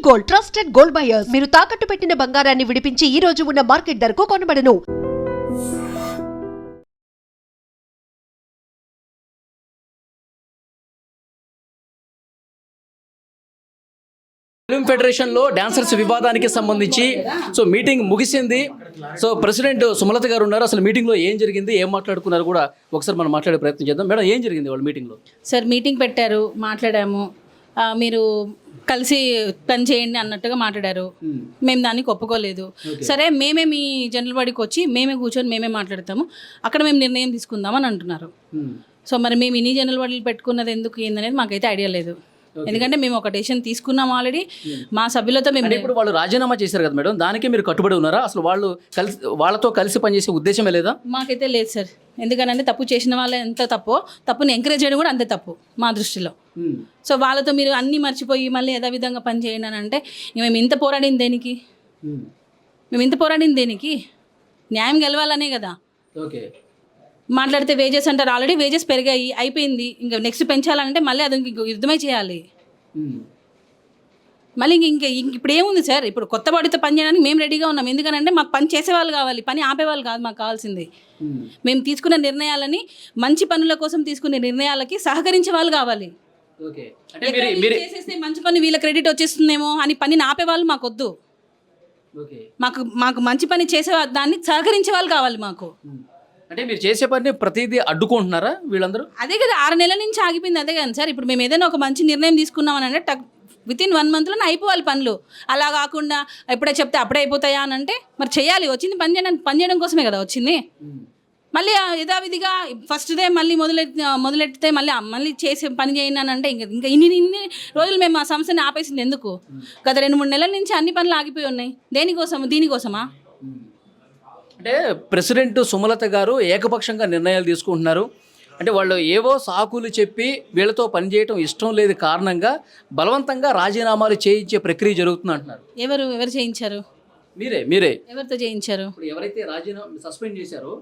Gold, trusted gold buyers. మీరు తాకట్టు పెట్టిన బంగారాన్ని విడిపించి ఈ రోజు ఉన్న మార్కెట్ ధరకు కొనబడను. ఫిల్మ్ ఫెడరేషన్ లో డాన్సర్స్ వివాదానికి సంబంధించి మీటింగ్ ముగిసింది. ప్రెసిడెంట్ సుమలత గారు ఉన్నారు. అసలు మీటింగ్ లో ఏం జరిగింది, ఏం మాట్లాడుకున్నారు కూడా ఒకసారి మనం మాట్లాడే ప్రయత్నం చేద్దాం. మేడం, ఏం జరిగింది వాళ్ళ మీటింగ్ లో? సార్ మీటింగ్ పెట్టారు, మాట్లాడాము. మీరు కలిసి పని చేయండి అన్నట్టుగా మాట్లాడారు. మేము దానికి ఒప్పుకోలేదు. సరే మేమే మీ జనరల్ బాడీకి వచ్చి మేమే కూర్చొని మేమే మాట్లాడతాము, అక్కడ మేము నిర్ణయం తీసుకుందామని అంటున్నారు. మరి మేము ఇన్ని జనరల్ బాడీలు పెట్టుకున్నది ఎందుకు ఏందనేది మాకైతే ఐడియా లేదు. ఎందుకంటే మేము ఒక డెసిషన్ తీసుకున్నాం ఆల్రెడీ మా సభ్యులతో. మేము ఇప్పుడు వాళ్ళు రాజీనామా చేశారు కదా మేడం, దానికి మీరు కట్టుబడి ఉన్నారా? అసలు వాళ్ళతో కలిసి పనిచేసే ఉద్దేశమే లేదా? మాకైతే లేదు సార్. ఎందుకనంటే తప్పు చేసిన వాళ్ళు ఎంత తప్పుని ఎంకరేజ్ చేయడం కూడా అంతే తప్పు మా దృష్టిలో. వాళ్ళతో మీరు అన్నీ మర్చిపోయి మళ్ళీ యథావిధంగా పని చేయండి అని అంటే మేము ఇంత పోరాడింది దేనికి? న్యాయం గెలవాలనే కదా. ఓకే, మాట్లాడితే వేజెస్ అంటారు. ఆల్రెడీ వేజెస్ పెరిగాయి, అయిపోయింది. ఇంకా నెక్స్ట్ పెంచాలంటే మళ్ళీ అది ఇంక యుద్ధమే చేయాలి. మళ్ళీ ఇప్పుడు ఏముంది సార్? ఇప్పుడు కొత్త బాడీతో పని చేయడానికి మేము రెడీగా ఉన్నాం. ఎందుకనంటే మాకు పని చేసేవాళ్ళు కావాలి, పని ఆపేవాళ్ళు కాదు మాకు కావాల్సింది. మేము తీసుకున్న నిర్ణయాలని, మంచి పనుల కోసం తీసుకునే నిర్ణయాలకి సహకరించే వాళ్ళు కావాలి. చేసేస్తే మంచి పని వీళ్ళ క్రెడిట్ వచ్చేస్తుందేమో అని పనిని ఆపేవాళ్ళు మాకొద్దు. మాకు మంచి పని చేసే దాన్ని సహకరించే వాళ్ళు కావాలి మాకు. అంటే మీరు చేసే పని ప్రతిదీ అడ్డుకుంటున్నారా వీళ్ళందరూ? అదే కదా, 6 నెలల నుంచి ఆగిపోయింది. అదే కదా సార్. ఇప్పుడు మేము ఏదైనా ఒక మంచి నిర్ణయం తీసుకున్నామని అంటే వితిన్ 1 monthలో అయిపోవాలి పనులు. అలా కాకుండా ఎప్పుడే చెప్తే అప్పుడే అయిపోతాయా అని అంటే మరి చేయాలి. వచ్చింది పని చేయడం కోసమే కదా వచ్చింది. మళ్ళీ యథావిధిగా ఫస్ట్ డే మళ్ళీ మొదలెట్టితే మళ్ళీ చేసి పని చేయండి అని అంటే ఇంకా ఇన్ని రోజులు మేము ఆ సంస్థని ఆపేసింది ఎందుకు? గత 2-3 నెలల నుంచి అన్ని పనులు ఆగిపోయి ఉన్నాయి. దీనికోసమా? అంటే ప్రెసిడెంట్ సుమలత గారు ఏకపక్షంగా నిర్ణయాలు తీసుకుంటున్నారు. అంటే వాళ్ళు ఏవో సాకులు చెప్పి వీళ్ళతో పనిచేయటం ఇష్టం లేదు కారణంగా బలవంతంగా రాజీనామాలు చేయించే ప్రక్రియ జరుగుతుంది అంటున్నారు. ఎవరు చేయించారు? మీరే. ఎవరితో చేయించారు? ఎవరైతే రాజీనామా సస్పెండ్ చేశారో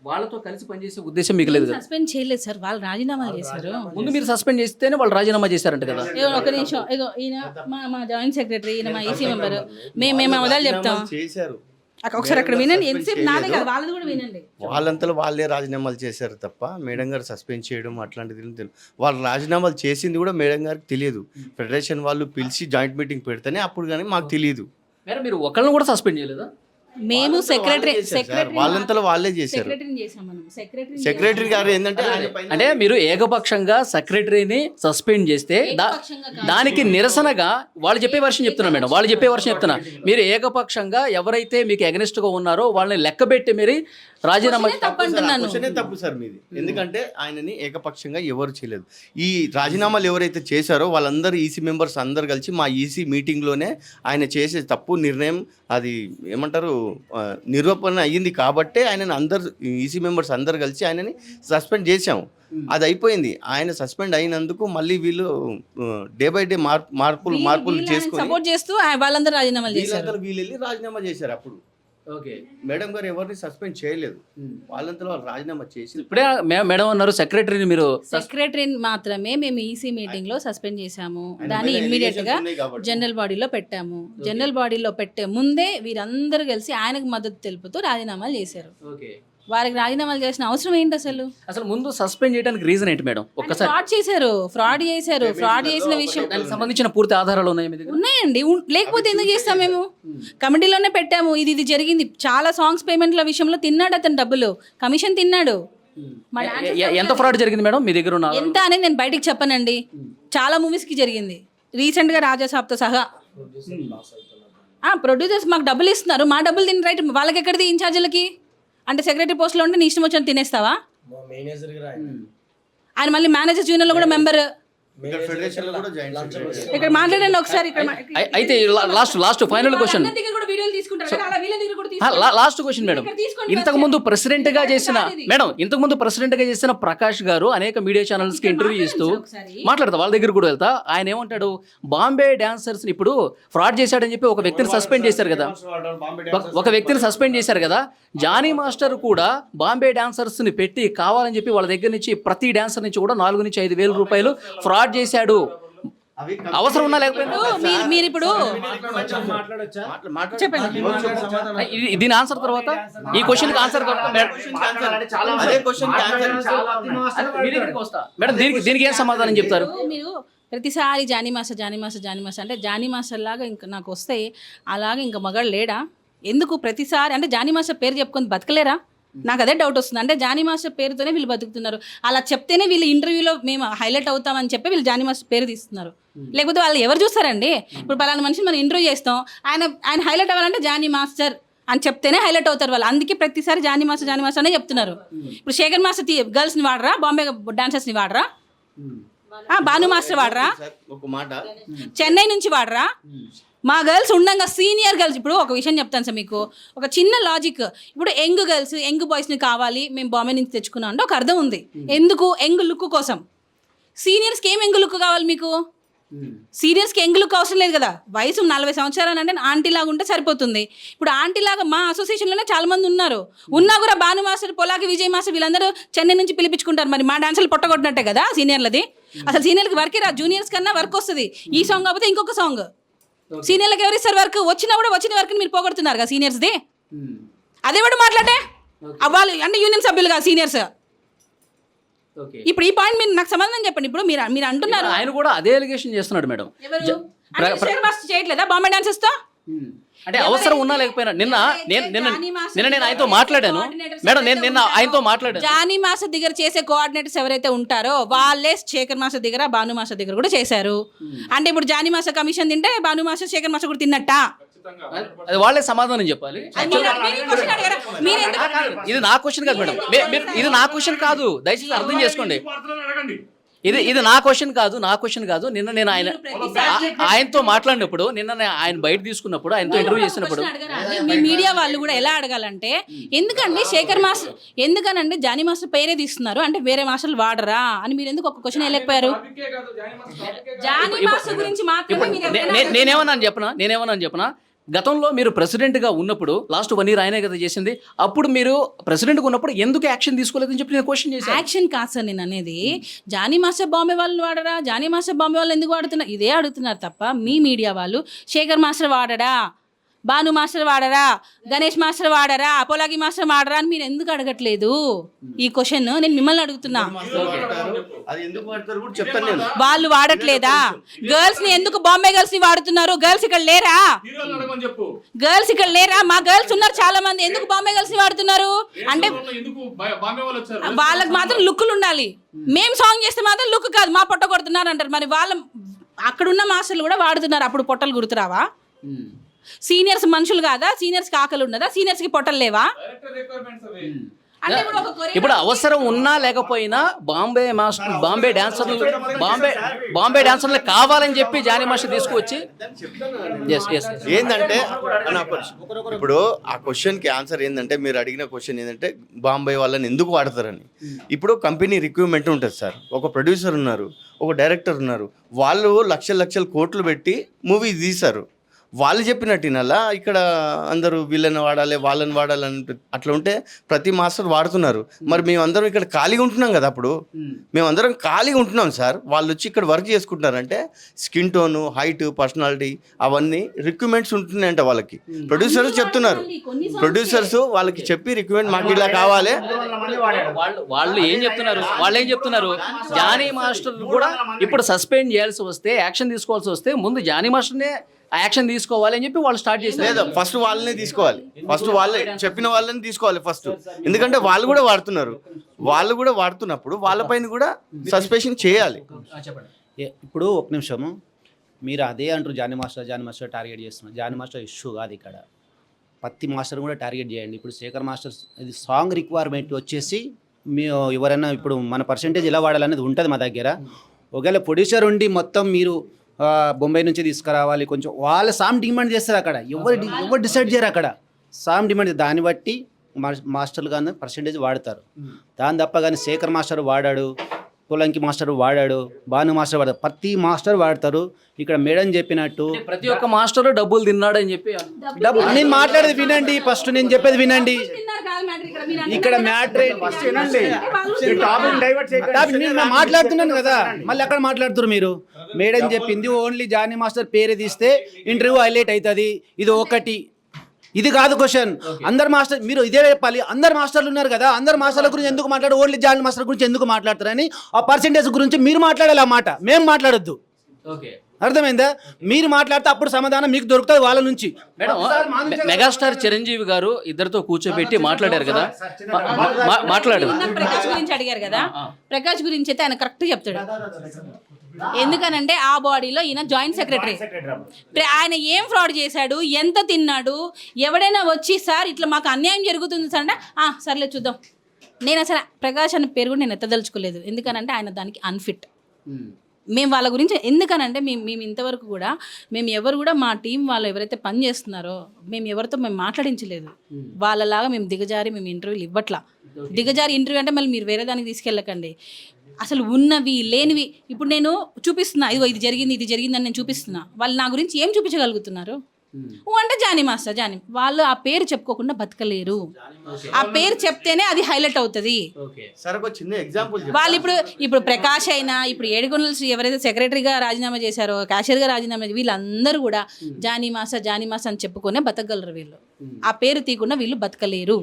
వాళ్ళతో కలిసి పనిచేసే ఉద్దేశం మీకు లేదు? సస్పెండ్ చేయలేదు సార్, వాళ్ళు రాజీనామా చేశారు. ముందు మీరు సస్పెండ్ చేస్తేనే వాళ్ళు రాజీనామా చేశారంట కదా. ఒక నిమిషం, ఈయన మా జాయింట్ సెక్రటరీ, ఈయన మా ఈసీ మెంబర్. మేము మొదలు చెప్తాం ఒకసారి అక్కడ వినండి. ఎంతసేపు నాదే కదా, వాళ్ళది కూడా వినండి. వాళ్ళంతలో వాళ్ళే రాజీనామాలు చేశారు తప్ప మేడం గారు సస్పెండ్ చేయడం అట్లాంటిది తెలియదు. వాళ్ళు రాజీనామాలు చేసింది కూడా మేడం గారికి తెలియదు. ఫెడరేషన్ వాళ్ళు పిలిచి జాయింట్ మీటింగ్ పెడితేనే అప్పుడు కానీ మాకు తెలియదు. మీరు ఒకళ్ళని కూడా సస్పెండ్ చేయలేదా? మేము సెక్రటరీ వాళ్ళంతలో వాళ్ళే చేశారు. సెక్రటరీ గారు ఏంటంటే అంటే మీరు ఏకపక్షంగా సెక్రటరీని సస్పెండ్ చేస్తే దానికి నిరసనగా వాళ్ళు చెప్పే వర్షం చెప్తున్నా. మీరు ఏకపక్షంగా ఎవరైతే మీకు అగెనిస్ట్ గా ఉన్నారో వాళ్ళని లెక్కబెట్టి మీరు రాజీనామా తప్పు సార్ మీది. ఎందుకంటే ఆయనని ఏకపక్షంగా ఎవరు చేయలేదు. ఈ రాజీనామాలు ఎవరైతే చేశారో వాళ్ళందరూ ఈసీ మెంబర్స్ అందరు కలిసి మా ఈసీ మీటింగ్లోనే ఆయన చేసే తప్పు నిర్ణయం అది ఏమంటారు నిరూపణ అయ్యింది కాబట్టే ఆయనని అందరు ఈసీ మెంబర్స్ అందరు కలిసి ఆయనని సస్పెండ్ చేశాము. అది అయిపోయింది. ఆయన సస్పెండ్ అయినందుకు మళ్ళీ వీళ్ళు డే బై డే మార్పులు చేసుకొని సపోర్ట్ చేస్తూ వాళ్ళందరూ రాజీనామాలు చేశారు. వీళ్ళు వెళ్ళి రాజీనామా చేశారు. అప్పుడు మేడం గారు ఎవరిని సస్పెండ్ చేయలేదు. వాళ్ళంతా వాళ్ళు రాజీనామా చేసి ఇప్పుడే మేడం అన్నారు సెక్రటరీని మాత్రమే మేము ఈసీ మీటింగ్ లో సస్పెండ్ చేశాము. దాన్ని ఇమ్మీడియట్ గా జనరల్ బాడీలో పెట్టాము. జనరల్ బాడీలో పెట్టే ముందే వీరందరూ కలిసి ఆయనకు మద్దతు తెలుపుతూ రాజీనామాలు చేశారు. వారికి రాజీనామాలు చేసిన అవసరం ఏంటి? అసలు ముందు సస్పెండ్ చేయడానికి రీజన్ ఏంటి మేడం? ఒక్కసారి ఫ్రాడ్ చేసిన విషయం దానికి సంబంధించిన పూర్తి ఆధారాలు ఉన్నాయండి. లేకపోతే ఎందుకు చేస్తాం? మేము కమిటీలోనే పెట్టాము. ఇది జరిగింది. చాలా సాంగ్స్ పేమెంట్ల విషయంలో తిన్నాడు అతను, డబ్బులు కమిషన్ తిన్నాడు. ఎంత ఫ్రాడ్ జరిగింది మేడం మీ దగ్గర? ఎంత అనేది నేను బయటికి చెప్పనండి. చాలా మూవీస్ కి జరిగింది. రీసెంట్ గా రాజాసాబ్తో సహా ప్రొడ్యూసర్స్ మాకు డబ్బులు ఇస్తున్నారు. మా డబ్బులు తిని రైట్ వాళ్ళకి ఎక్కడిది? ఇన్ఛార్జీలకి. అంటే సెక్రటరీ పోస్ట్లో ఉంటే నీ ఇష్టం వచ్చిన తినేస్తావా? ఆయన మళ్ళీ మేనేజర్స్ యూనియన్లో కూడా మెంబర్. ఇక్కడ మాట్లాడండి ఒకసారి. అయితే లాస్ట్ ఫైనల్ క్వశ్చన్ మేడం. ఇంతకు ముందు ప్రెసిడెంట్ గా చేసిన ప్రకాష్ గారు అనేక మీడియా ఛానల్స్ కి ఇంటర్వ్యూ ఇస్తూ మాట్లాడతా, వాళ్ళ దగ్గర కూడా వెళ్తా. ఆయన ఏమంటాడు, బాంబే డాన్సర్స్ ఇప్పుడు ఫ్రాడ్ చేశాడని చెప్పి ఒక వ్యక్తిని సస్పెండ్ చేశారు కదా. జానీ మాస్టర్ కూడా బాంబే డాన్సర్స్ ని పెట్టి కావాలని చెప్పి వాళ్ళ దగ్గర నుంచి ప్రతి డాన్సర్ నుంచి కూడా 4 నుంచి 5 వేల రూపాయలు ఫ్రాడ్ చేశాడు అవసరం ఉన్నా లేకపోయినా మీరు ఇప్పుడు చెప్పండి. దీని ఆన్సర్ తర్వాత ఈ క్వశ్చన్కి ఆన్సర్ తర్వాత అదే క్వశ్చన్ మేడం దీనికి ఏం సమాధానం చెప్తారు? మీరు ప్రతిసారి జానీ మాస్టర్ అంటే జానీ మాస్టర్ లాగా ఇంకా నాకు వస్తే అలాగే ఇంకా మగాడు లేడా? ఎందుకు ప్రతిసారి అంటే జానీ మాస్టర్ పేరు చెప్పుకొని బతకలేరా? నాకు అదే డౌట్ వస్తుంది. అంటే జానీ మాస్టర్ పేరుతోనే వీళ్ళు బతుకుతున్నారు. అలా చెప్తేనే వీళ్ళు ఇంటర్వ్యూలో మేము హైలైట్ అవుతామని చెప్పి వీళ్ళు జానీ మాస్టర్ పేరు తీస్తున్నారు. లేకపోతే వాళ్ళు ఎవరు చూస్తారండి? ఇప్పుడు పలానా మనిషిని మనం ఇంటర్వ్యూ చేస్తాం, ఆయన హైలైట్ అవ్వాలంటే జానీ మాస్టర్ అని చెప్తేనే హైలైట్ అవుతారు వాళ్ళు. అందుకే ప్రతిసారి జానీ మాస్టర్ అనే చెప్తున్నారు. ఇప్పుడు శేఖర్ మాస్టర్ గర్ల్స్ని వాడరా, బాంబే డాన్సర్స్ని వాడరా, భాను మాస్టర్ వాడరా, ఒక మాట చెన్నై నుంచి వాడరా? మా గర్ల్స్ ఉండగా సీనియర్ గర్ల్స్, ఇప్పుడు ఒక విషయం చెప్తాను సార్ మీకు, ఒక చిన్న లాజిక్. ఇప్పుడు యంగ్ బాయ్స్ని కావాలి మేము బాంబే నుంచి తెచ్చుకున్నాం అంటే ఒక అర్థం ఉంది. ఎందుకు? యంగ్ లుక్ కోసం. సీనియర్స్కి ఏం యంగ్ లుక్ కావాలి మీకు? సీనియర్స్కి యంగ్ లుక్ అవసరం లేదు కదా. వయసు 40 సంవత్సరాలు అంటే ఆంటీ లాగా ఉంటే సరిపోతుంది. ఇప్పుడు ఆంటీ లాగా మా అసోసియేషన్లోనే చాలా మంది ఉన్నారు. ఉన్నా కూడా భాను మాస్టర్, పొలాకి విజయ్ మాస్టర్ వీళ్ళందరూ చెన్నై నుంచి పిలిపించుకుంటారు. మరి మా డాన్సులు పొట్టగొట్టినట్టే కదా సీనియర్లది. అసలు సీనియర్కి వర్కే రా, జూనియర్స్ కన్నా వర్క్ వస్తుంది. ఈ సాంగ్ కాకపోతే ఇంకొక సాంగ్. సీనియర్లకు ఎవరు ఇస్తారు వర్క్? వచ్చినా కూడా వచ్చిన వర్క్ని మీరు పోగొడుతున్నారు కదా సీనియర్స్ది. అదే కూడా మాట్లాడే వాళ్ళు అంటే యూనియన్ సభ్యులు కాదు సీనియర్స్. ఇప్పుడు ఈ పాయింట్ మీరు నాకు సమాధానం చెప్పండి. ఇప్పుడు మీరు అంటున్నారు ఆయన కూడా అదే ఎలిగేషన్ చేస్తున్నాడు మేడం. చేయట్లేదా బాంబే డాన్సర్స్ తో? అంటే అవసరం ఉన్నా లేకపోయినా నిన్న నేను ఆయనతో మాట్లాడాను మేడం. నిన్న ఆయనతో మాట్లాడాను. జానీ మాస్టర్ దగ్గర చేసే కోఆర్డినేటర్స్ ఎవరైతే ఉంటారో వాళ్ళే శేఖర్ మాస్టర్ దగ్గర, భాను మాస్టర్ దగ్గర కూడా చేశారు. అంటే ఇప్పుడు జానీ మాస్టర్ కమిషన్ తింటే భాను మాస్టర్, శేఖర్ మాస్టర్ కూడా తిన్నట్టా? అది వాళ్ళే సమాధానం చెప్పాలి. ఇది నా క్వశ్చన్ కాదు మేడం. ఇది నా క్వశ్చన్ కాదు, దయచేసి అర్థం చేసుకోండి. ఇది నా క్వశ్చన్ కాదు. నిన్న నేను ఆయనతో మాట్లాడినప్పుడు, ఆయన బయట తీసుకున్నప్పుడు, ఆయనతో ఇంటర్వ్యూ చేసినప్పుడు మీ మీడియా వాళ్ళు కూడా ఎలా అడగాలంటే, ఎందుకండి శేఖర్ మాస్టర్, ఎందుకనండి జానీ మాస్టర్ పేరే తీస్తున్నారు అంటే వేరే మాస్టర్లు వాడరా అని మీరు ఎందుకు ఒక క్వశ్చన్ వెళ్ళకపోయారు? జానీ మాస్టర్ గురించి మాత్రమే నేనేమన్నాను చెప్పనా? గతంలో మీరు ప్రెసిడెంట్గా ఉన్నప్పుడు లాస్ట్ 1 year ఆయనే కదా చేసింది. అప్పుడు మీరు ప్రెసిడెంట్గా ఉన్నప్పుడు ఎందుకు యాక్షన్ తీసుకోలేదని చెప్పి నేను క్వశ్చన్ చేశాను. యాక్షన్ కాదు సార్ నేను అనేది. జానీ మాస్టర్ బాంబే వాళ్ళని వాడరా, జానీ మాస్టర్ బాంబే వాళ్ళు ఎందుకు వాడుతున్నారు ఇదే అడుగుతున్నారు తప్ప మీ మీడియా వాళ్ళు శేఖర్ మాస్టర్ వాడరా, భాను మాస్టర్ వాడరా, గణేష్ మాస్టర్ వాడరా, అపోలాగి మాస్టర్ వాడరా అని మీరు ఎందుకు అడగట్లేదు? ఈ క్వశ్చన్ నేను మిమ్మల్ని అడుగుతున్నా. వాళ్ళు వాడట్లేదా? గర్ల్స్ ని ఎందుకు బాంబే గర్ల్స్ ని వాడుతున్నారు? గర్ల్స్ ఇక్కడ లేరా? మా గర్ల్స్ ఉన్నారు చాలా మంది. ఎందుకు బాంబే గర్ల్స్ ని వాడుతున్నారు అంటే వాళ్ళకి మాత్రం లుక్లు ఉండాలి. మేము సాంగ్ చేస్తే మాత్రం లుక్ కాదు, మా పొట్ట కొడుతున్నారు అంటారు. మరి వాళ్ళ అక్కడున్న మాస్టర్లు కూడా వాడుతున్నారు. అప్పుడు పొట్టలు గుర్తురావా? సీనియర్స్ మనుషులు కాదా? సీనియర్స్ కి ఆకలి ఉన్నదా? సీనియర్స్ కి పొట్టలు లేవా? ఇప్పుడు అవసరం ఉన్నా లేకపోయినా బాంబే డాన్సర్లు కావాలని చెప్పి జానీ మాస్టర్ తీసుకువచ్చి ఏంటంటే ఇప్పుడు ఆ క్వశ్చన్ కి ఆన్సర్ ఏంటంటే, మీరు అడిగిన క్వశ్చన్ ఏంటంటే బాంబే వాళ్ళని ఎందుకు వాడతారని. ఇప్పుడు కంపెనీ రిక్రూట్మెంట్ ఉంటుంది సార్. ఒక ప్రొడ్యూసర్ ఉన్నారు, ఒక డైరెక్టర్ ఉన్నారు. వాళ్ళు లక్షల కోట్లు పెట్టి మూవీ తీశారు. వాళ్ళు చెప్పినట్టు వినాలా? ఇక్కడ అందరూ వీళ్ళని వాడాలి, వాళ్ళని వాడాలని అట్లా ఉంటే ప్రతి మాస్టర్ వాడుతున్నారు. మరి మేమందరం ఇక్కడ ఖాళీగా ఉంటున్నాం కదా. అప్పుడు మేమందరం ఖాళీగా ఉంటున్నాం సార్. వాళ్ళు వచ్చి ఇక్కడ వర్క్ చేసుకుంటున్నారంటే స్కిన్ టోను, హైట్, పర్సనాలిటీ అవన్నీ రిక్రూట్మెంట్స్ ఉంటున్నాయంట వాళ్ళకి. ప్రొడ్యూసర్స్ చెప్తున్నారు, ప్రొడ్యూసర్స్ వాళ్ళకి చెప్పి రిక్రూట్మెంట్ మాకు ఇలా కావాలి. వాళ్ళు ఏం చెప్తున్నారు? జానీ మాస్టర్ కూడా ఇప్పుడు సస్పెండ్ చేయాల్సి వస్తే, యాక్షన్ తీసుకోవాల్సి వస్తే ముందు జానీ మాస్టర్నే యాక్షన్ తీసుకోవాలి అని చెప్పి వాళ్ళు స్టార్ట్ చేశారు. లేదా ఫస్ట్ వాళ్ళనే తీసుకోవాలి. ఫస్ట్ వాళ్ళే చెప్పిన వాళ్ళని తీసుకోవాలి ఫస్ట్. ఎందుకంటే వాళ్ళు కూడా వాడుతున్నప్పుడు వాళ్ళపైన కూడా సస్పెన్షన్ చేయాలి. ఇప్పుడు ఒక నిమిషము, మీరు అదే అంటారు జానీ మాస్టర్ టార్గెట్ చేస్తున్నారు. జానీ మాస్టర్ ఇష్యూ కాదు ఇక్కడ. ప్రతి మాస్టర్ కూడా టార్గెట్ చేయండి. ఇప్పుడు శేఖర్ మాస్టర్ ఇది సాంగ్ రిక్వైర్మెంట్ వచ్చేసి మీ ఎవరైనా ఇప్పుడు మన పర్సంటేజ్ ఎలా వాడాలనేది ఉంటుంది మా దగ్గర. ఒకవేళ ప్రొడ్యూసర్ ఉండి మొత్తం మీరు బొంబాయి నుంచి తీసుకురావాలి, కొంచెం వాళ్ళ సాంగ్ డిమాండ్ చేస్తారు. అక్కడ ఎవరు డిసైడ్ చేయరు. అక్కడ సాంగ్ డిమాండ్, దాన్ని బట్టి మాస్టర్లు కానీ పర్సంటేజ్ వాడతారు. దాని తప్ప కానీ శేఖర్ మాస్టర్ వాడాడు, పోలంకి మాస్టర్ వాడాడు, భాను మాస్టర్ వాడాడు, ప్రతి మాస్టర్ వాడతారు. ఇక్కడ మేడం చెప్పినట్టు ప్రతి ఒక్క మాస్టర్ డబ్బులు తిన్నాడు అని చెప్పి నేను మాట్లాడేది వినండి. ఫస్ట్ నేను చెప్పేది వినండి. ఇక్కడ మ్యాటర్ నేను మాట్లాడుతున్నాను కదా, మళ్ళీ అక్కడ మాట్లాడుతున్నారు మీరు. మేడం చెప్పింది ఓన్లీ జానీ మాస్టర్ పేరే తీస్తే ఇంటర్వ్యూ హైలైట్ అవుతుంది, ఇది ఒకటి. ఇది కాదు క్వశ్చన్. అందరు మాస్టర్ మీరు ఇదే చెప్పాలి. అందరు మాస్టర్లు ఉన్నారు కదా, అందరు మాస్టర్ల గురించి ఎందుకు మాట్లాడు, ఓన్లీ జానీ మాస్టర్ గురించి ఎందుకు మాట్లాడతారని ఆ పర్సెంటేజ్ గురించి మీరు మాట్లాడాలి. ఆ మాట మేము మాట్లాడొద్దు. అర్థమైందా? మీరు మాట్లాడితే అప్పుడు సమాధానం మీకు దొరుకుతుంది వాళ్ళ నుంచి. మేడం, మెగాస్టార్ చిరంజీవి గారు ఇద్దరితో కూర్చోబెట్టి మాట్లాడారు కదా, మాట్లాడారు. ప్రకాష్ గురించి అడిగారు కదా, ప్రకాష్ గురించి అయితే ఆయన కరెక్ట్ చెప్తాడు. ఎందుకనంటే ఆ బాడీలో ఈయన జాయింట్ సెక్రటరీ. ఆయన ఏం ఫ్రాడ్ చేశాడు, ఎంత తిన్నాడు, ఎవడైనా వచ్చి సార్ ఇట్లా మాకు అన్యాయం జరుగుతుంది సార్ అంటే సర్లే చూద్దాం. నేను అసలు ప్రకాష్ అనే పేరు కూడా నేను ఎత్తదలుచుకోలేదు. ఎందుకనంటే ఆయన దానికి అన్ఫిట్. మేము వాళ్ళ గురించి ఎందుకనంటే మేము ఇంతవరకు కూడా మేము ఎవరు కూడా మా టీం వాళ్ళు ఎవరైతే పని చేస్తున్నారో మేము ఎవరితో మేము మాట్లాడించలేదు. వాళ్ళలాగా మేము దిగజారి మేము ఇంటర్వ్యూలు ఇవ్వట్లా. దిగజారి ఇంటర్వ్యూ అంటే మళ్ళీ మీరు వేరే దానికి తీసుకెళ్ళకండి. అసలు ఉన్నవి లేనివి ఇప్పుడు నేను చూపిస్తున్నా, ఇది జరిగింది అని నేను చూపిస్తున్నా. వాళ్ళు నా గురించి ఏం చూపించగలుగుతున్నారు అంటే జానీ మాస్టర్, జానీ వాళ్ళు ఆ పేరు చెప్పుకోకుండా బతకలేరు. ఆ పేరు చెప్తేనే అది హైలైట్ అవుతుంది. వాళ్ళు ఇప్పుడు ప్రకాష్ అయినా, ఇప్పుడు ఏడుకొండల శ్రీ ఎవరైతే సెక్రటరీగా రాజీనామా చేశారో, క్యాషియర్గా రాజీనామా వీళ్ళందరూ కూడా జానీ మాస్టర్ అని చెప్పుకునే బతకగలరు. వీళ్ళు ఆ పేరు తీయకుండా వీళ్ళు బతకలేరు.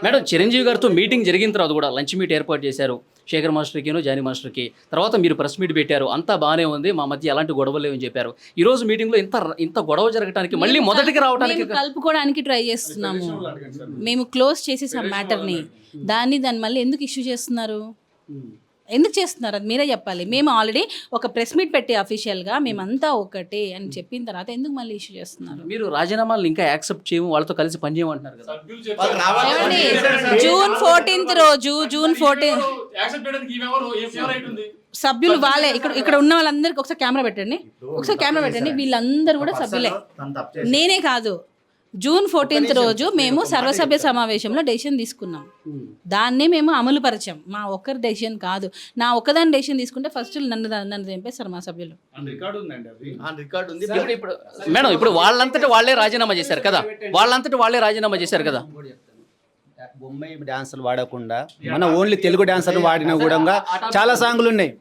మేడం, చిరంజీవి గారితో మీటింగ్ జరిగిన తర్వాత కూడా లంచ్ మీట్ ఏర్పాటు చేశారు శేఖర్ మాస్టర్కిను జానీ మాస్టర్కి. తర్వాత మీరు ప్రెస్ మీట్ పెట్టారు, అంతా బాగానే ఉంది, మా మధ్య ఎలాంటి గొడవలు లేవని చెప్పారు. ఈ రోజు మీటింగ్లో ఇంత గొడవ జరగడానికి మళ్ళీ మొదటికి రావడానికి కలుపుకోవడానికి ట్రై చేస్తున్నాము. మేము క్లోజ్ చేసేసాం మ్యాటర్ని. దాన్ని మళ్ళీ ఎందుకు ఇష్యూ చేస్తున్నారు, ఎందుకు చేస్తున్నారు అది మీరే చెప్పాలి. మేము ఆల్రెడీ ఒక ప్రెస్ మీట్ పెట్టి అఫీషియల్గా మేమంతా ఒకటే అని చెప్పిన తర్వాత ఎందుకు మళ్ళీ ఇష్యూ చేస్తున్నారు? మీరు రాజీనామాలు ఇంకా యాక్సెప్ట్ చేయము, వాళ్ళతో కలిసి పనిచేయమంటున్నారు కదా. జూన్ 14 రోజు సభ్యులు వాళ్ళే. ఇక్కడ ఉన్న వాళ్ళందరికీ ఒకసారి కెమెరా పెట్టండి. వీళ్ళందరూ కూడా సభ్యులే, నేనే కాదు. జూన్ 14 రోజు మేము సర్వసభ్య సమావేశంలో డెసిషన్ తీసుకున్నాం. దాన్నే మేము అమలు పరిచాం. మా ఒక్కరి డెసిషన్ కాదు. నా ఒక్కదాని డెసిషన్ తీసుకుంటే ఫస్ట్ నన్ను చంపేస్తారు మా సభ్యులు. ఇప్పుడు మేడం, ఇప్పుడు వాళ్ళంతటా వాళ్ళే రాజీనామా చేశారు కదా. బొంబాయి డాన్సర్లు వాడకుండా మన ఓన్లీ తెలుగు డాన్సర్లు వాడినా కూడా చాలా సాంగులు ఉన్నాయి.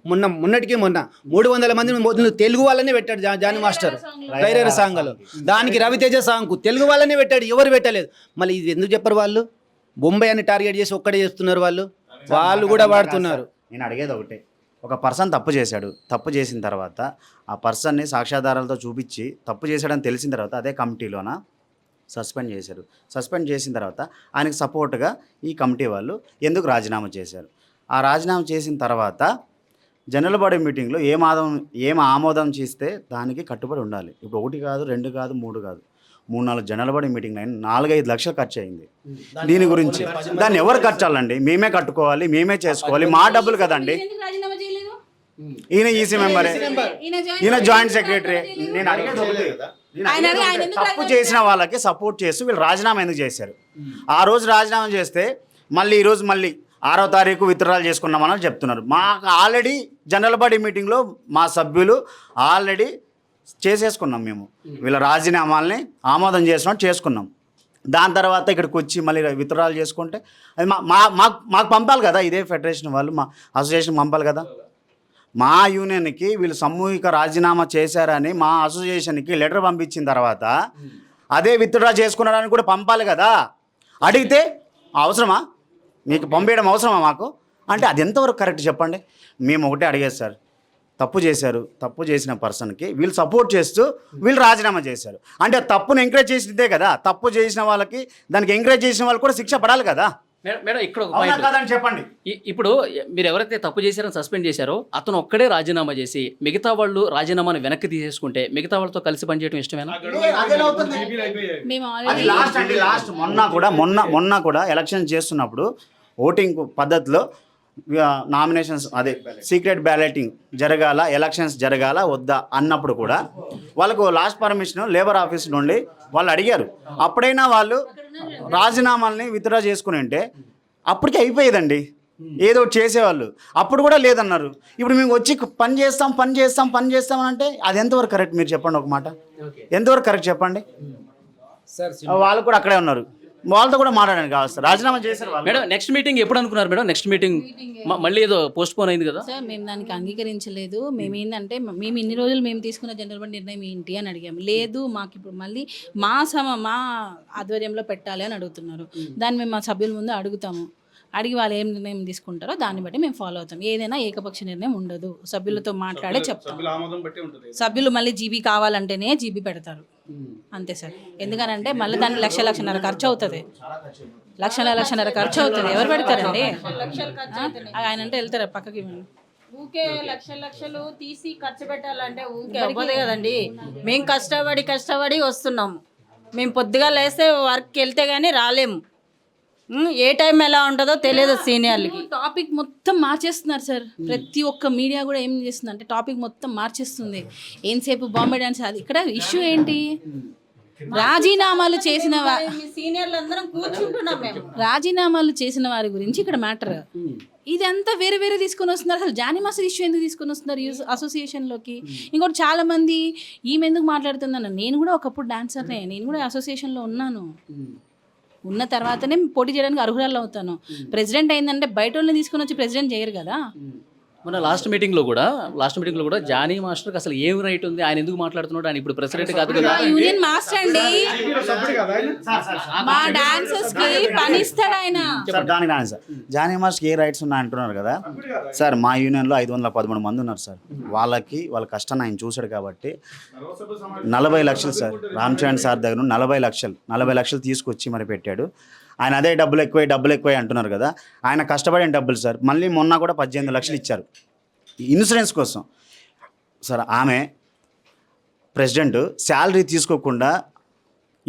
మొన్నటికి 300 మంది తెలుగు వాళ్ళనే పెట్టాడు జానీ మాస్టర్ రైరర్ సాంగ్లు. దానికి రవితేజ సాంగ్ తెలుగు వాళ్ళనే పెట్టాడు, ఎవరు పెట్టలేదు. మళ్ళీ ఇది ఎందుకు చెప్పరు? వాళ్ళు బొంబాయి అని టార్గెట్ చేసి ఒక్కడే చేస్తున్నారు. వాళ్ళు కూడా వాడుతున్నారు. నేను అడిగేది ఒకటే, ఒక పర్సన్ తప్పు చేశాడు, తప్పు చేసిన తర్వాత ఆ పర్సన్ని సాక్ష్యాధారాలతో చూపించి తప్పు చేశాడని తెలిసిన తర్వాత అదే కమిటీలోన సస్పెండ్ చేశారు. సస్పెండ్ చేసిన తర్వాత ఆయనకు సపోర్ట్గా ఈ కమిటీ వాళ్ళు ఎందుకు రాజీనామా చేశారు? ఆ రాజీనామా చేసిన తర్వాత జనరల్ బాడీ మీటింగ్లో ఏం ఆమోదం చేస్తే దానికి కట్టుబడి ఉండాలి. ఇప్పుడు 1 కాదు, 2 కాదు, 3 కాదు, 3-4 జనరల్ బాడీ మీటింగ్లు అయిన 4-5 లక్షలు ఖర్చు అయింది. దీని గురించి దాన్ని ఎవరు ఖర్చాలండి? మేమే కట్టుకోవాలి, మేమే చేసుకోవాలి, మా డబ్బులు కదండి. ఈయన ఈసీ మెంబరే, ఈయన జాయింట్ సెక్రటరీ. నేను అడిగేది తప్పు చేసిన వాళ్ళకి సపోర్ట్ చేస్తూ వీళ్ళు రాజీనామా ఎందుకు చేశారు? ఆ రోజు రాజీనామా చేస్తే ఈ రోజు 6వ తారీఖు విత్డ్రాల్ చేసుకున్నామని చెప్తున్నారు. మాకు ఆల్రెడీ జనరల్ బాడీ మీటింగ్లో మా సభ్యులు ఆల్రెడీ చేసేసుకున్నాం. మేము వీళ్ళ రాజీనామాల్ని ఆమోదం చేసుకున్నాం. దాని తర్వాత ఇక్కడికి వచ్చి మళ్ళీ విత్డ్రాల్ చేసుకుంటే అది మాకు పంపాలి కదా. ఇదే ఫెడరేషన్ వాళ్ళు మా అసోసియేషన్ పంపాలి కదా. మా యూనియన్కి వీళ్ళు సామూహిక రాజీనామా చేశారని మా అసోసియేషన్కి లెటర్ పంపించిన తర్వాత అదే విత్డ్రా చేసుకున్నారని కూడా పంపాలి కదా. అడిగితే అవసరమా, మీకు పంపించడం అవసరమా మాకు అంటే అది ఎంతవరకు కరెక్ట్ చెప్పండి? మేము ఒకటే అడిగేది సార్, తప్పు చేశారు, తప్పు చేసిన పర్సన్కి వీళ్ళు సపోర్ట్ చేస్తూ వీళ్ళు రాజీనామా చేశారు అంటే తప్పును ఎంకరేజ్ చేసినదే కదా. తప్పు చేసిన వాళ్ళకి దానికి ఎంకరేజ్ చేసిన వాళ్ళు కూడా శిక్ష పడాలి కదా. మేడం, ఇక్కడ ఒక పాయింట్ చెప్పండి. ఇప్పుడు మీరు ఎవరైతే తప్పు చేశారని సస్పెండ్ చేశారో అతను ఒక్కడే రాజీనామా చేసి మిగతా వాళ్ళు రాజీనామాను వెనక్కి తీసేసుకుంటే మిగతా వాళ్ళతో కలిసి పనిచేయడం ఇష్టమేనా? మొన్న కూడా ఎలక్షన్ చేస్తున్నప్పుడు ఓటింగ్ పద్ధతిలో నామినేషన్స్ అదే సీక్రెట్ బ్యాలెటింగ్ జరగాల, ఎలక్షన్స్ జరగాల వద్దా అన్నప్పుడు కూడా వాళ్ళకు లాస్ట్ పర్మిషన్ లేబర్ ఆఫీస్ నుండి వాళ్ళు అడిగారు. అప్పుడైనా వాళ్ళు రాజీనామాల్ని విత్డ్రా చేసుకుని ఉంటే అప్పటికే అయిపోయేదండి, ఏదో చేసేవాళ్ళు. అప్పుడు కూడా లేదన్నారు. ఇప్పుడు మేము వచ్చి పని చేస్తాం అని అంటే అది ఎంతవరకు కరెక్ట్? మీరు చెప్పండి ఒక మాట, ఎంతవరకు కరెక్ట్ చెప్పండి. వాళ్ళు కూడా అక్కడే ఉన్నారు. వాళ్ళతో కూడా మాట్లాడాను కావాలి సార్, రాజీనామా చేశారు వాళ్ళు. మేడం నెక్స్ట్ మీటింగ్ ఎప్పుడు అనుకున్నారు మేడం? నెక్స్ట్ మీటింగ్ మళ్ళీ ఏదో పోస్ట్ పోన్ అయింది కదా. సార్ మేము దానికి అంగీకరించలేదు. మేము ఏంటంటే మేము ఇన్ని రోజులు మేము తీసుకున్న జనరల్ బాడీ నిర్ణయం ఏంటి అని అడిగాము. లేదు మాకు ఇప్పుడు మళ్ళీ మా ఆధ్వర్యంలో పెట్టాలి అని అడుగుతున్నారు. దాన్ని మేము మా సభ్యుల ముందు అడుగుతాము. అడిగి వాళ్ళు ఏం నిర్ణయం తీసుకుంటారో దాన్ని బట్టి మేము ఫాలో అవుతాం. ఏదైనా ఏకపక్ష నిర్ణయం ఉండదు. సభ్యులతో మాట్లాడే చెప్తాం. సభ్యులు మళ్ళీ జీబీ కావాలంటేనే జీబీ పెడతారు అంతే సార్. ఎందుకనంటే మళ్ళీ దాన్ని లక్షన్నర ఖర్చు అవుతుంది. లక్షన్నర ఖర్చు అవుతుంది. ఎవరు పెడతారండి? ఆయన అంటే వెళ్తారా పక్కకి? ఊకే లక్షలు తీసి ఖర్చు పెట్టాలంటే ఊకే అవ్వదు కదండి. మేము కష్టపడి వస్తున్నాము. మేము పొద్దుగా లేస్తే వర్క్కి వెళ్తే కానీ రాలేము. ఏ టైం ఎలా ఉంటుందో తెలియదు సీనియర్లకి. టాపిక్ మొత్తం మార్చేస్తున్నారు సార్. ప్రతి ఒక్క మీడియా కూడా ఏం చేస్తుంది అంటే టాపిక్ మొత్తం మార్చేస్తుంది. ఏంసేపు బాంబే డాన్స్. అది ఇక్కడ ఇష్యూ ఏంటి? రాజీనామాలు చేసిన సీనియర్లు అందరం కూర్చుంటున్నాం మేము. రాజీనామాలు చేసిన వారి గురించి ఇక్కడ మ్యాటర్. ఇదంతా వేరే తీసుకొని వస్తున్నారు. అసలు జానీ మాస్టర్ ఇష్యూ ఎందుకు తీసుకొని వస్తున్నారు అసోసియేషన్లోకి? ఇంకోటి చాలా మంది ఈమె ఎందుకు మాట్లాడుతున్నాను. నేను కూడా ఒకప్పుడు డాన్సర్నే. నేను కూడా అసోసియేషన్లో ఉన్నాను. ఉన్న తర్వాతనే పోటీ చేయడానికి అర్హురాలు అవుతాను. ప్రెసిడెంట్ అయిందంటే బయట వాళ్ళని తీసుకొని వచ్చి ప్రెసిడెంట్ చేయరు కదా. మన లాస్ట్ మీటింగ్లో కూడా జానీ మాస్టర్కి అసలు ఏం రైట్ ఉంది, ఆయన ఎందుకు మాట్లాడుతున్నాడు? ఆయన ఇప్పుడు ప్రెసిడెంట్ కాదు కదా. యూనియన్ మాస్టర్ అండి. మా డాన్సర్స్ కి పని ఇస్తాడు ఆయన. సార్ దానికి రాని సార్, జానీ మాస్టర్కి ఏ రైట్స్ ఉన్నాయి అంటున్నారు కదా సార్. మా యూనియన్లో 513 మంది ఉన్నారు సార్. వాళ్ళ కష్టాన్ని ఆయన చూశాడు కాబట్టి 40 లక్షలు సార్ రామ్ చరణ్ సార్ దగ్గర 40 లక్షలు తీసుకొచ్చి మరి పెట్టాడు. ఆయన అదే డబ్బులు ఎక్కువ అంటున్నారు కదా. ఆయన కష్టపడిన డబ్బులు సార్. మళ్ళీ మొన్న కూడా 18 లక్షలు ఇచ్చారు ఇన్సూరెన్స్ కోసం సార్. ఆమె ప్రెసిడెంట్ శాలరీ తీసుకోకుండా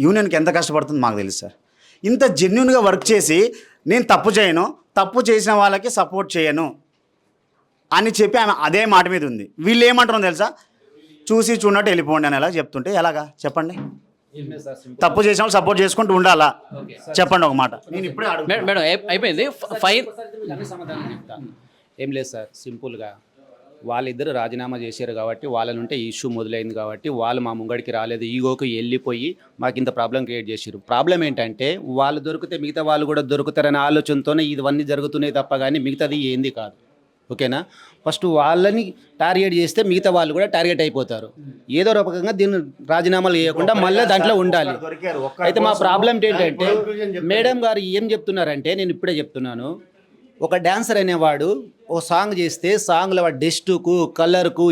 యూనియన్కి ఎంత కష్టపడుతుందో మాకు తెలుసు సార్. ఇంత జెన్యున్గా వర్క్ చేసి నేను తప్పు చేసిన వాళ్ళకి సపోర్ట్ చేయను అని చెప్పి ఆమె అదే మాట మీద ఉంది. వీళ్ళు ఏమంటారో తెలుసా? చూసి చూడనట్టు వెళ్ళిపోండి అని ఎలా చెప్తుంటే ఎలాగా చెప్పండి? తప్పు చేసిన వాళ్ళు సపోర్ట్ చేసుకుంటూ ఉండాలా? చెప్పండి ఒక మాట. నేను ఇప్పుడే మేడం అయిపోయింది ఫైన్. ఏం లేదు సార్, సింపుల్గా వాళ్ళిద్దరు రాజీనామా చేశారు కాబట్టి వాళ్ళ నుంటే ఇష్యూ మొదలైంది కాబట్టి వాళ్ళు మా ముంగడికి రాలేదు. ఈగోకి వెళ్ళిపోయి మాకు ఇంత ప్రాబ్లం క్రియేట్ చేశారు. ప్రాబ్లం ఏంటంటే వాళ్ళు దొరికితే మిగతా వాళ్ళు కూడా దొరుకుతారనే ఆలోచనతోనే ఇవన్నీ జరుగుతున్నాయి తప్ప కానీ మిగతాది ఏంది కాదు. ఓకేనా? ఫస్ట్ వాళ్ళని టార్గెట్ చేస్తే మిగతా వాళ్ళు కూడా టార్గెట్ అయిపోతారు. ఏదో రకంగా దీన్ని రాజీనామాలు చేయకుండా మళ్ళీ దాంట్లో ఉండాలి. అయితే మా ప్రాబ్లం ఏంటంటే మేడం గారు ఏం చెప్తున్నారంటే, నేను ఇప్పుడే చెప్తున్నాను, ఒక డాన్సర్ అనేవాడు ఓ సాంగ్ చేస్తే సాంగ్లో వాడి డస్టుకు కలర్కు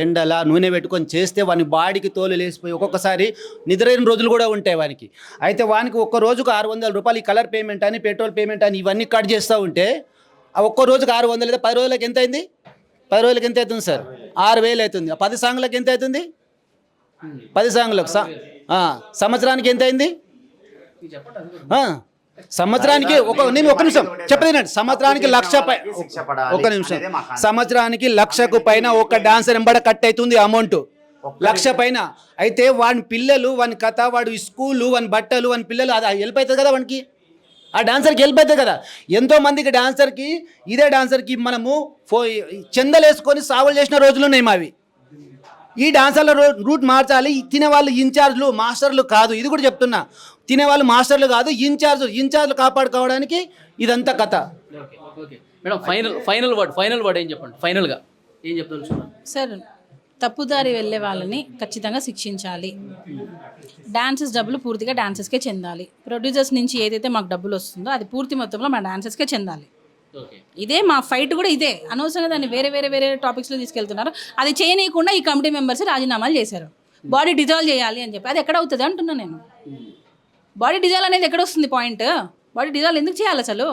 ఎండలా నూనె పెట్టుకొని చేస్తే వాని బాడీకి తోలు లేసిపోయి ఒక్కొక్కసారి నిద్రైన రోజులు కూడా ఉంటాయి వానికి. అయితే వానికి ఒక్క రోజుకు 600 రూపాయలు ఈ కలర్ పేమెంట్ అని పెట్రోల్ పేమెంట్ అని ఇవన్నీ కట్ చేస్తూ ఉంటే ఆ ఒక్క రోజుకి 600 లేదా 10 రోజులకి ఎంత అయింది? 10 రోజులకి ఎంత అవుతుంది సార్? 6,000 అవుతుంది. 10 సాంగ్లకు ఎంత అవుతుంది? 10 సాంగ్లకు సంవత్సరానికి ఎంత అయింది? సంవత్సరానికి నేను ఒక నిమిషం చెప్పదేనండి. సంవత్సరానికి 1,00,000 సంవత్సరానికి 1,00,000కు పైన ఒక డాన్సర్ ఎంబడ కట్ అవుతుంది అమౌంట్. 1,00,000 పైన. అయితే వాని పిల్లలు, వాని కథ, వాడు స్కూలు, వాని బట్టలు, వాని పిల్లలు అది హెల్ప్ అవుతుంది కదా వానికి. ఆ డాన్సర్కి హెల్ప్ అవుతుంది కదా. ఎంతోమందికి డాన్సర్కి ఇదే డాన్సర్కి మనము చెందలేసుకొని సాగులు చేసిన రోజులు ఉన్నాయి మావి. ఈ డాన్సర్ల రూట్ మార్చాలి. తినేవాళ్ళు ఇన్ఛార్జ్లు మాస్టర్లు కాదు. ఇది కూడా చెప్తున్నా, తినేవాళ్ళు మాస్టర్లు కాదు, ఇన్ఛార్జ్లు కాపాడుకోవడానికి ఇదంతా కథ. మేడం ఫైనల్ వర్డ్ ఏం చెప్పండి? ఫైనల్గా ఏం చెప్తాను సార్? తప్పుదారి వెళ్ళే వాళ్ళని ఖచ్చితంగా శిక్షించాలి. డాన్సర్స్ డబ్బులు పూర్తిగా డాన్సర్స్కే చెందాలి. ప్రొడ్యూసర్స్ నుంచి ఏదైతే మాకు డబ్బులు వస్తుందో అది పూర్తి మొత్తంలో మా డాన్సర్స్కే చెందాలి. ఇదే మా ఫైట్ కూడా ఇదే. అనవసరంగా దాన్ని వేరే టాపిక్స్లో తీసుకెళ్తున్నారు. అది చేయనీయకుండా ఈ కమిటీ మెంబర్స్ రాజీనామాలు చేశారు. బాడీ డిజాల్వ్ చేయాలి అని చెప్పి. అది ఎక్కడ అవుతుంది అంటున్నా నేను. బాడీ డిజాల్వ్ అనేది ఎక్కడ వస్తుంది పాయింట్? బాడీ డిజాల్వ్ ఎందుకు చేయాలి అసలు?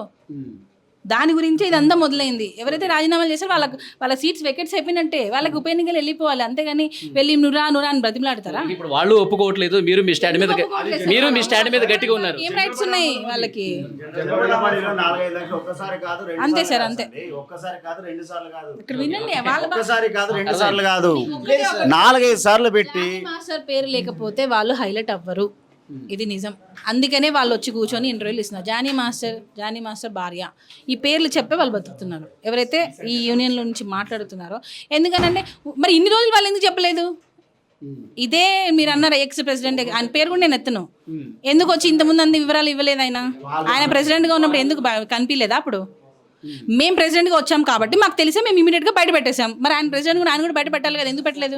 దాని గురించి ఇదంతా మొదలైంది. ఎవరైతే రాజీనామాలు చేశారో వాళ్ళ సీట్స్ వెకెట్స్ అయిపోయినట్టే. వాళ్ళకి ఉప ఎన్నికలు వెళ్ళిపోవాలి. అంతేగాని వెళ్ళి నురా అని బ్రతిమలాడతారా? ఇప్పుడు వాళ్ళు ఒప్పుకోవట్లేదు. మీరు మీ స్టాండ్ మీద గట్టిగా ఉన్నారు. ఏం రైట్స్ ఉన్నాయి వాళ్ళకి? అంతే సార్, అంతే. ఇక్కడ వినండి, కాదు 4-5 సార్లు పెట్టి మాస్టర్ పేరు లేకపోతే వాళ్ళు హైలైట్ అవ్వరు. ఇది నిజం. అందుకనే వాళ్ళు వచ్చి కూర్చొని ఇంటర్వ్యూలు ఇస్తున్నారు. జానీ మాస్టర్ భార్య ఈ పేర్లు చెప్పే వాళ్ళు బతుకుతున్నారు. ఎవరైతే ఈ యూనియన్లో నుంచి మాట్లాడుతున్నారో. ఎందుకనంటే మరి ఇన్ని రోజులు వాళ్ళు ఎందుకు చెప్పలేదు? ఇదే మీరు అన్నారు ఎక్స్ ప్రెసిడెంట్, ఆయన పేరు కూడా నేను ఎత్తను. ఎందుకు వచ్చి ఇంతకుముందు అంత వివరాలు ఇవ్వలేదు ఆయన ప్రెసిడెంట్గా ఉన్నప్పుడు ఎందుకు కనిపించలేదా అప్పుడు? మేము ప్రెసిడెంట్గా వచ్చాం కాబట్టి మాకు తెలిసే మేము ఇమీడియట్గా బయట పెట్టేసాం. మరి ఆయన ప్రెసిడెంట్ కూడా ఆయన కూడా బయట పెట్టాలి కదా, ఎందుకు పెట్టలేదు?